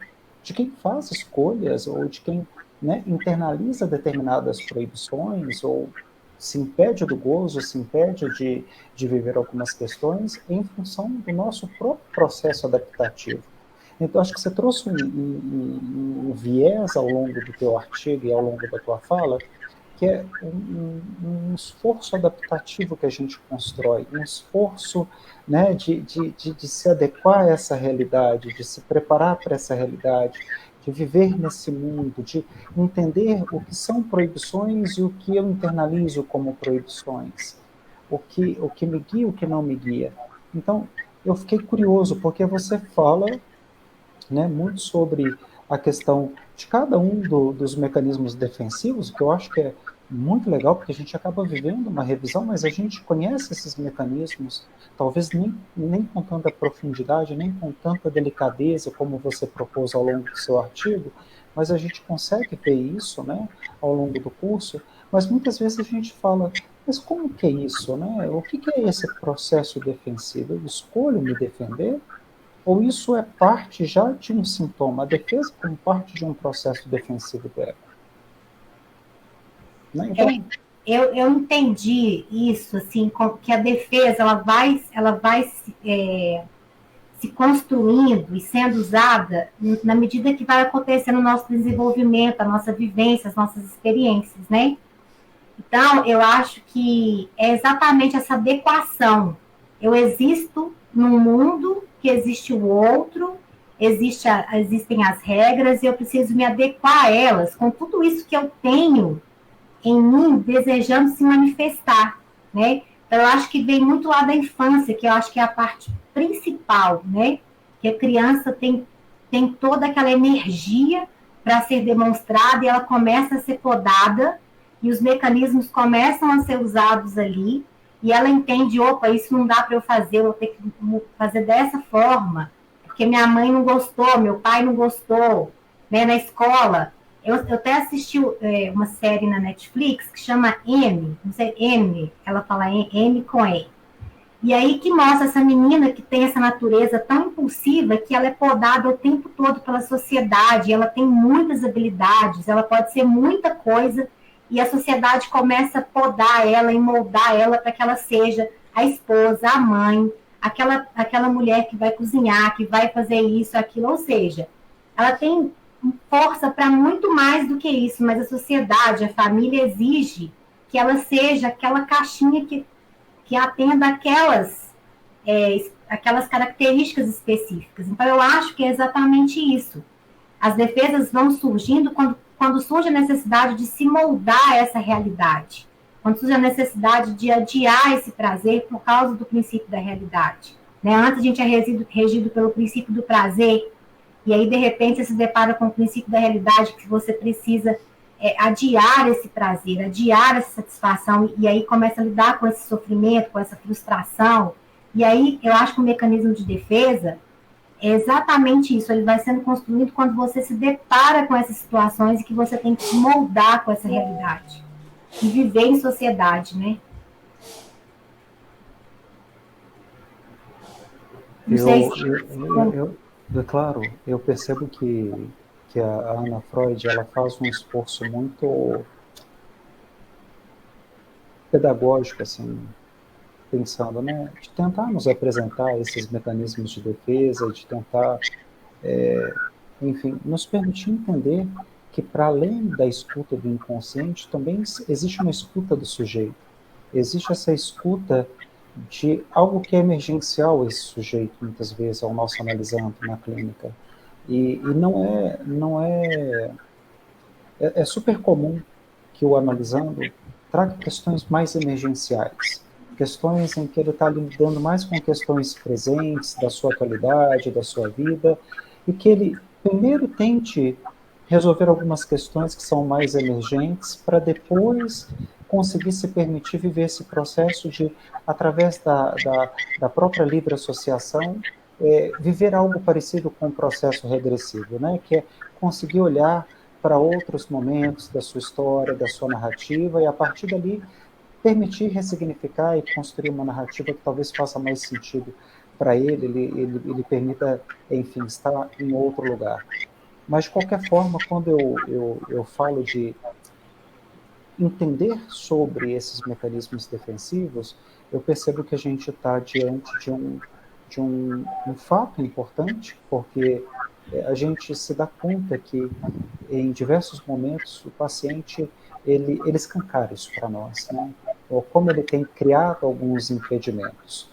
de quem faz escolhas ou de quem, né, internaliza determinadas proibições ou se impede do gozo, se impede de viver algumas questões em função do nosso próprio processo adaptativo. Então, acho que você trouxe um viés ao longo do teu artigo e ao longo da tua fala, que é um esforço adaptativo que a gente constrói, um esforço, né, de se adequar a essa realidade, de se preparar para essa realidade, de viver nesse mundo, de entender o que são proibições e o que eu internalizo como proibições, o que me guia e o que não me guia. Então, eu fiquei curioso, porque você fala, né, muito sobre a questão de cada um dos mecanismos defensivos, que eu acho que é muito legal, porque a gente acaba vivendo uma revisão, mas a gente conhece esses mecanismos, talvez nem com tanta profundidade, nem com tanta delicadeza como você propôs ao longo do seu artigo, mas a gente consegue ver isso, né, ao longo do curso, mas muitas vezes a gente fala, mas como que é isso, né? O que é esse processo defensivo? Eu escolho me defender? Ou isso é parte já de um sintoma, a defesa como parte de um processo defensivo do ego? Né? Então, eu entendi isso, assim, que a defesa ela vai se construindo e sendo usada na medida que vai acontecendo o nosso desenvolvimento, a nossa vivência, as nossas experiências, né? Então, eu acho que é exatamente essa adequação. Eu existo num mundo que existe o outro, existem as regras e eu preciso me adequar a elas com tudo isso que eu tenho em mim desejando se manifestar, né? Então, eu acho que vem muito lá da infância, que eu acho que é a parte principal, né? Que a criança tem toda aquela energia para ser demonstrada e ela começa a ser podada e os mecanismos começam a ser usados ali e ela entende, opa, isso não dá para eu fazer, eu vou ter que fazer dessa forma, porque minha mãe não gostou, meu pai não gostou, né? Na escola, eu até assisti uma série na Netflix que chama M, não sei, M, ela fala M com E. E aí que mostra essa menina que tem essa natureza tão impulsiva que ela é podada o tempo todo pela sociedade, ela tem muitas habilidades, ela pode ser muita coisa, e a sociedade começa a podar ela e moldar ela para que ela seja a esposa, a mãe, aquela mulher que vai cozinhar, que vai fazer isso, aquilo, ou seja, ela tem força para muito mais do que isso, mas a sociedade, a família exige que ela seja aquela caixinha que atenda aquelas características específicas. Então, eu acho que é exatamente isso. As defesas vão surgindo quando surge a necessidade de se moldar essa realidade, quando surge a necessidade de adiar esse prazer por causa do princípio da realidade. né? Antes a gente é regido pelo princípio do prazer, e aí, de repente, você se depara com o princípio da realidade, que você precisa adiar esse prazer, adiar essa satisfação, e aí começa a lidar com esse sofrimento, com essa frustração. E aí, eu acho que o mecanismo de defesa é exatamente isso, ele vai sendo construído quando você se depara com essas situações e que você tem que se moldar com essa realidade e viver em sociedade, né? Não sei se... Claro, eu percebo que a Ana Freud, ela faz um esforço muito pedagógico, assim, pensando, né, de tentar nos apresentar esses mecanismos de defesa, de tentar, enfim, nos permitir entender que, para além da escuta do inconsciente, também existe uma escuta do sujeito. Existe essa escuta de algo que é emergencial esse sujeito, muitas vezes, ao nosso analisando na clínica. E é super comum que o analisando traga questões mais emergenciais, questões em que ele está lidando mais com questões presentes, da sua atualidade, da sua vida, e que ele primeiro tente resolver algumas questões que são mais emergentes, para depois conseguir se permitir viver esse processo de, através da própria livre associação, viver algo parecido com um processo regressivo, né? Que é conseguir olhar para outros momentos da sua história, da sua narrativa, e a partir dali permitir ressignificar e construir uma narrativa que talvez faça mais sentido para ele permita, enfim, estar em outro lugar. Mas, de qualquer forma, quando eu falo de entender sobre esses mecanismos defensivos, eu percebo que a gente está diante de um fato importante, porque a gente se dá conta que, em diversos momentos, o paciente ele escancara isso para nós, né? Ou como ele tem criado alguns impedimentos.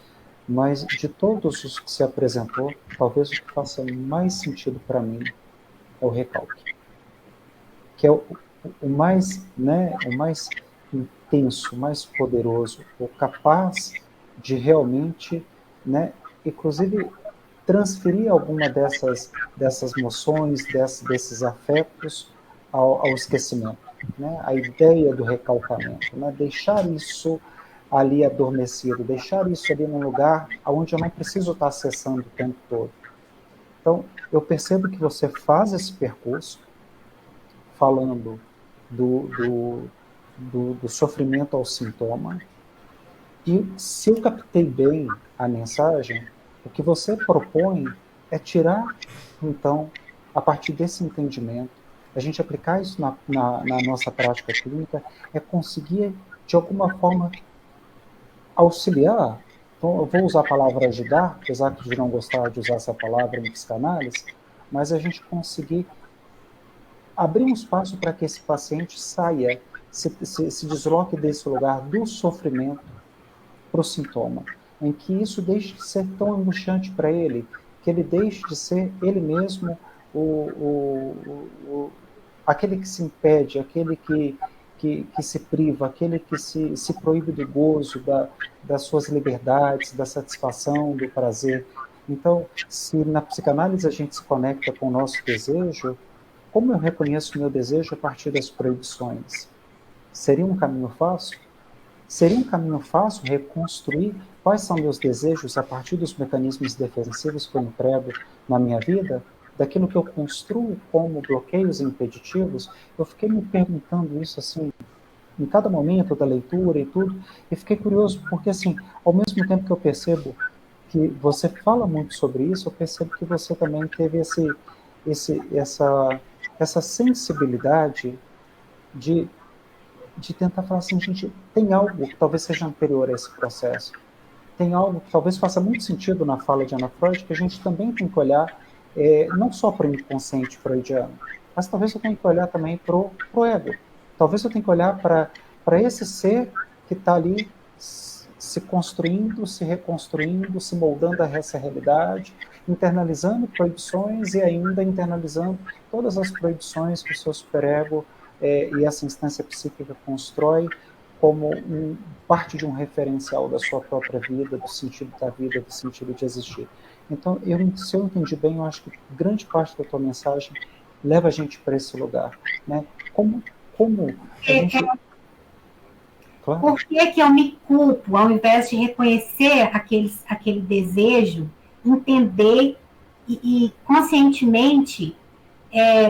Mas, de todos os que se apresentou, talvez o que faça mais sentido para mim é o recalque, que é o mais, né, o mais intenso, o mais poderoso, o capaz de realmente, né, inclusive transferir alguma dessas moções, desses afetos ao esquecimento, né? A ideia do recalcamento, né? Deixar isso ali adormecido, deixar isso ali num lugar onde eu não preciso estar acessando o tempo todo. Então, eu percebo que você faz esse percurso falando do sofrimento ao sintoma, e se eu captei bem a mensagem, o que você propõe é tirar, então, a partir desse entendimento, a gente aplicar isso na nossa prática clínica, é conseguir, de alguma forma, auxiliar. Então, eu vou usar a palavra ajudar, apesar de não gostar de usar essa palavra em psicanálise, mas a gente conseguir abrir um espaço para que esse paciente saia, se desloque desse lugar do sofrimento para o sintoma, em que isso deixe de ser tão angustiante para ele, que ele deixe de ser ele mesmo aquele que se impede, aquele que se priva, aquele que se proíbe do gozo, das suas liberdades, da satisfação, do prazer. Então, se na psicanálise a gente se conecta com o nosso desejo, como eu reconheço o meu desejo a partir das proibições? Seria um caminho fácil? Seria um caminho fácil reconstruir quais são meus desejos a partir dos mecanismos defensivos que eu emprego na minha vida, daquilo que eu construo como bloqueios impeditivos? Eu fiquei me perguntando isso assim, em cada momento da leitura e tudo, e fiquei curioso, porque assim, ao mesmo tempo que eu percebo que você fala muito sobre isso, eu percebo que você também teve essa sensibilidade de tentar falar assim, gente, tem algo que talvez seja anterior a esse processo. Tem algo que talvez faça muito sentido na fala de Ana Freud, que a gente também tem que olhar não só para o inconsciente freudiano, mas talvez eu tenha que olhar também para o ego. Talvez eu tenha que olhar para esse ser que está ali se construindo, se reconstruindo, se moldando a essa realidade, internalizando proibições e ainda internalizando todas as proibições que o seu superego e essa instância psíquica constrói, como parte de um referencial da sua própria vida, do sentido da vida, do sentido de existir. Então, se eu entendi bem, eu acho que grande parte da tua mensagem leva a gente para esse lugar, né? Como a gente... Claro. Por que eu me culpo, ao invés de reconhecer aquele desejo, entender e conscientemente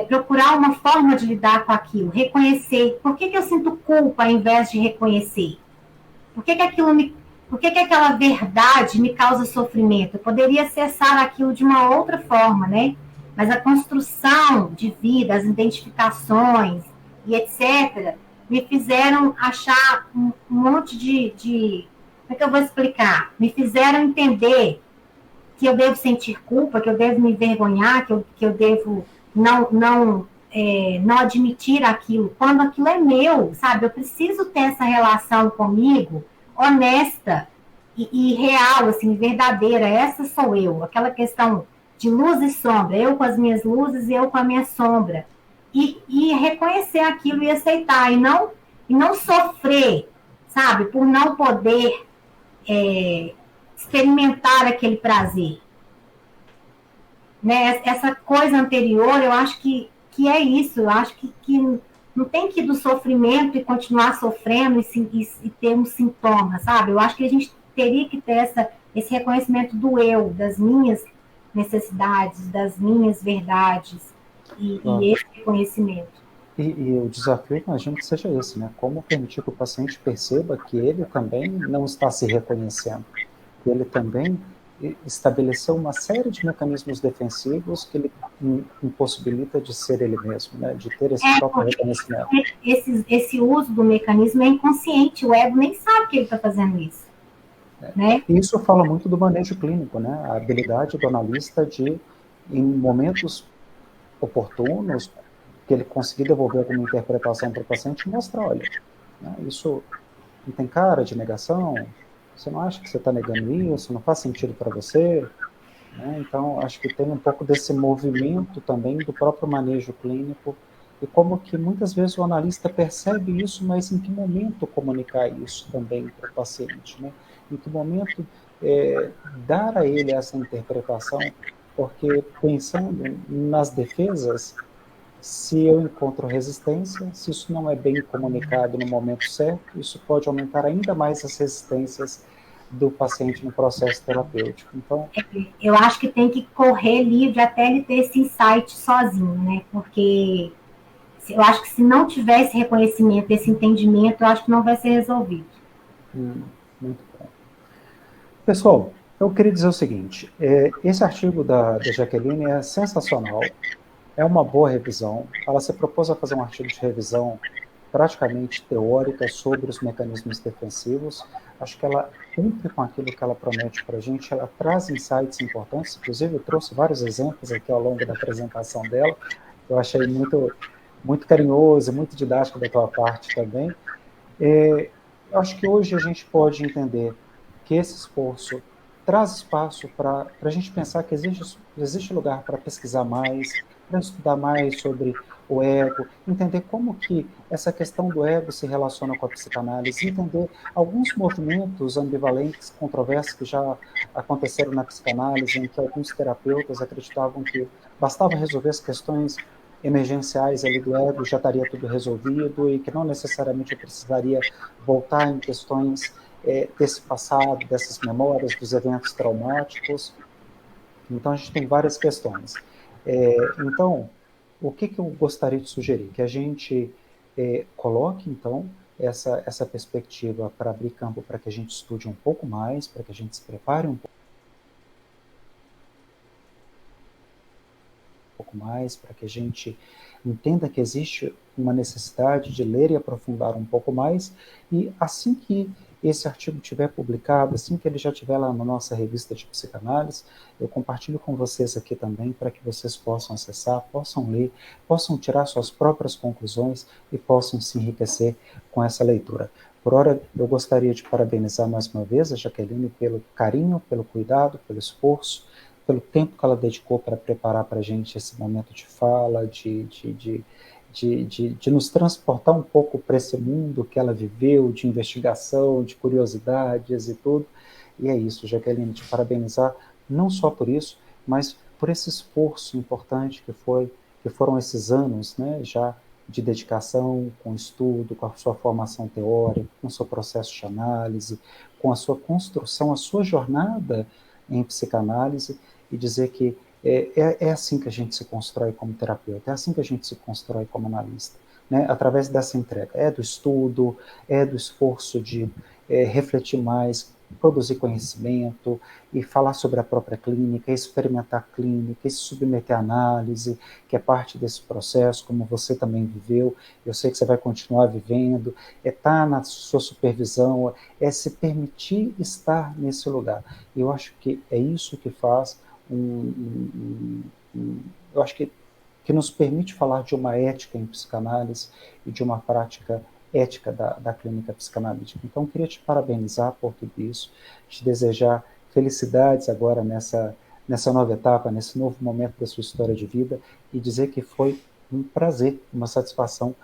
procurar uma forma de lidar com aquilo, reconhecer. Por que eu sinto culpa ao invés de reconhecer? Por que aquela verdade me causa sofrimento? Eu poderia acessar aquilo de uma outra forma, né? Mas a construção de vida, as identificações e etc., me fizeram achar um monte de... Como é que eu vou explicar? Me fizeram entender que eu devo sentir culpa, que eu devo me envergonhar, que eu devo não admitir aquilo, quando aquilo é meu, sabe? Eu preciso ter essa relação comigo honesta e real, assim, verdadeira. Essa sou eu. Aquela questão de luz e sombra, eu com as minhas luzes e eu com a minha sombra. E reconhecer aquilo e aceitar, e não sofrer, sabe? Por não poder experimentar aquele prazer. Né? Essa coisa anterior, eu acho que é isso. Eu acho que não tem que ir do sofrimento e continuar sofrendo e ter um sintoma, sabe? Eu acho que a gente teria que ter esse reconhecimento do eu, das minhas necessidades, das minhas verdades, e esse reconhecimento. E o desafio, imagino que seja esse, né? Como permitir que o paciente perceba que ele também não está se reconhecendo, que ele também estabeleceu uma série de mecanismos defensivos que ele impossibilita de ser ele mesmo, né? De ter esse próprio reconhecimento. Esse uso do mecanismo é inconsciente, o ego nem sabe que ele está fazendo isso. Né? E isso fala muito do manejo clínico, né? A habilidade do analista de, em momentos oportunos, que ele conseguir devolver alguma interpretação para o paciente, mostrar, olha, né, isso não tem cara de negação, você não acha que você está negando isso, não faz sentido para você? Né? Então, acho que tem um pouco desse movimento também do próprio manejo clínico, e como que muitas vezes o analista percebe isso, mas em que momento comunicar isso também para o paciente, né? Em que momento dar a ele essa interpretação, porque pensando nas defesas, se eu encontro resistência, se isso não é bem comunicado no momento certo, isso pode aumentar ainda mais as resistências do paciente no processo terapêutico. Então, eu acho que tem que correr livre até ele ter esse insight sozinho, né? Porque eu acho que se não tiver esse reconhecimento, esse entendimento, eu acho que não vai ser resolvido. Muito bom. Pessoal, eu queria dizer o seguinte, esse artigo da Jaqueline é sensacional, é uma boa revisão, ela se propôs a fazer um artigo de revisão praticamente teórica sobre os mecanismos defensivos. Acho que ela cumpre com aquilo que ela promete para a gente, ela traz insights importantes, inclusive eu trouxe vários exemplos aqui ao longo da apresentação dela, eu achei muito, muito carinhoso, muito didático da tua parte também. Eu acho que hoje a gente pode entender que esse esforço traz espaço para a gente pensar que existe lugar para pesquisar mais, para estudar mais sobre o ego, entender como que essa questão do ego se relaciona com a psicanálise, entender alguns movimentos ambivalentes, controversos que já aconteceram na psicanálise, em que alguns terapeutas acreditavam que bastava resolver as questões emergenciais ali do ego, já estaria tudo resolvido e que não necessariamente eu precisaria voltar em questões desse passado, dessas memórias, dos eventos traumáticos. Então, a gente tem várias questões. Então, o que eu gostaria de sugerir? Que a gente coloque, então, essa perspectiva para abrir campo para que a gente estude um pouco mais, para que a gente se prepare um pouco mais, para que a gente entenda que existe uma necessidade de ler e aprofundar um pouco mais, e assim que esse artigo estiver publicado, assim que ele já estiver lá na nossa revista de psicanálise, eu compartilho com vocês aqui também, para que vocês possam acessar, possam ler, possam tirar suas próprias conclusões e possam se enriquecer com essa leitura. Por hora, eu gostaria de parabenizar mais uma vez a Jaqueline pelo carinho, pelo cuidado, pelo esforço, pelo tempo que ela dedicou para preparar para a gente esse momento de fala, de de nos transportar um pouco para esse mundo que ela viveu, de investigação, de curiosidades e tudo. E é isso, Jaqueline, te parabenizar, não só por isso, mas por esse esforço importante que foram esses anos, né, já de dedicação, com estudo, com a sua formação teórica, com o seu processo de análise, com a sua construção, a sua jornada em psicanálise, e dizer que é assim que a gente se constrói como terapeuta, é assim que a gente se constrói como analista, né? Através dessa entrega, do estudo, do esforço de refletir mais, produzir conhecimento e falar sobre a própria clínica, experimentar a clínica, e se submeter à análise, que é parte desse processo, como você também viveu, eu sei que você vai continuar vivendo, estar na sua supervisão, se permitir estar nesse lugar. E eu acho que é isso que faz eu acho que nos permite falar de uma ética em psicanálise e de uma prática ética da clínica psicanalítica. Então, queria te parabenizar por tudo isso, te desejar felicidades agora nessa nova etapa, nesse novo momento da sua história de vida, e dizer que foi um prazer, uma satisfação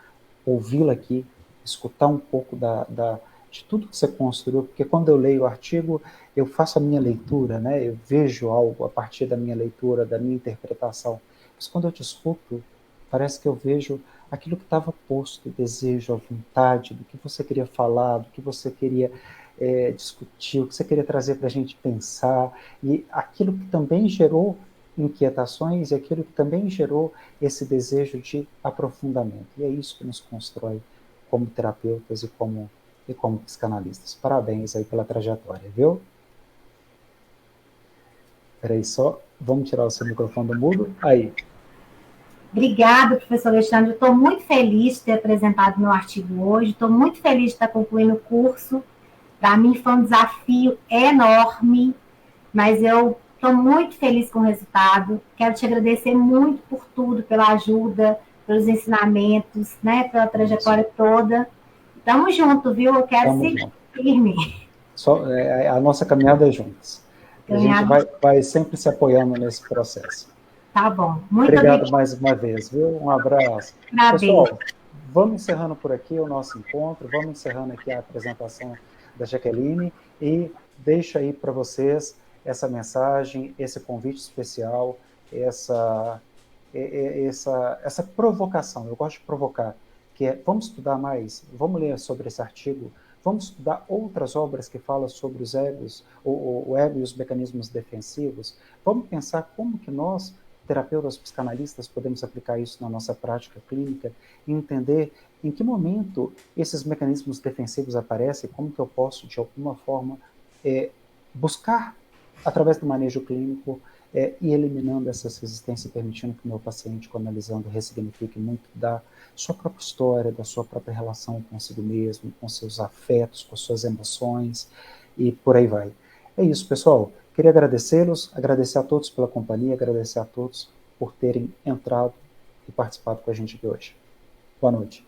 ouvi-la aqui, escutar um pouco de tudo que você construiu, porque quando eu leio o artigo, eu faço a minha leitura, né? Eu vejo algo a partir da minha leitura, da minha interpretação. Mas quando eu te escuto, parece que eu vejo aquilo que estava posto, o desejo, a vontade, do que você queria falar, do que você queria discutir, o que você queria trazer para a gente pensar, e aquilo que também gerou inquietações e aquilo que também gerou esse desejo de aprofundamento. E é isso que nos constrói como terapeutas e como psicanalistas. Parabéns aí pela trajetória, viu? Peraí só, vamos tirar o seu microfone do mudo. Aí. Obrigada, professor Alexandre. Eu estou muito feliz de ter apresentado meu artigo hoje. Estou muito feliz de estar concluindo o curso. Para mim foi um desafio enorme, mas eu estou muito feliz com o resultado. Quero te agradecer muito por tudo, pela ajuda, pelos ensinamentos, né, pela trajetória toda. Tamo junto, viu? Eu quero seguir firme. A nossa caminhada é juntos. A gente vai sempre se apoiando nesse processo. Tá bom. Muito obrigado mais uma vez, viu? Um abraço. Parabéns. Pessoal, vamos encerrando por aqui o nosso encontro, vamos encerrando aqui a apresentação da Jaqueline e deixo aí para vocês essa mensagem, esse convite especial, essa provocação. Eu gosto de provocar, que é, vamos estudar mais, vamos ler sobre esse artigo, vamos estudar outras obras que falam sobre os egos, o ego e os mecanismos defensivos, vamos pensar como que nós, terapeutas psicanalistas, podemos aplicar isso na nossa prática clínica e entender em que momento esses mecanismos defensivos aparecem, como que eu posso, de alguma forma, buscar, através do manejo clínico, e eliminando essas resistências, permitindo que o meu paciente, analisando, ressignifique muito da sua própria história, da sua própria relação consigo mesmo, com seus afetos, com suas emoções, e por aí vai. É isso, pessoal. Queria agradecê-los, agradecer a todos pela companhia, agradecer a todos por terem entrado e participado com a gente aqui hoje. Boa noite.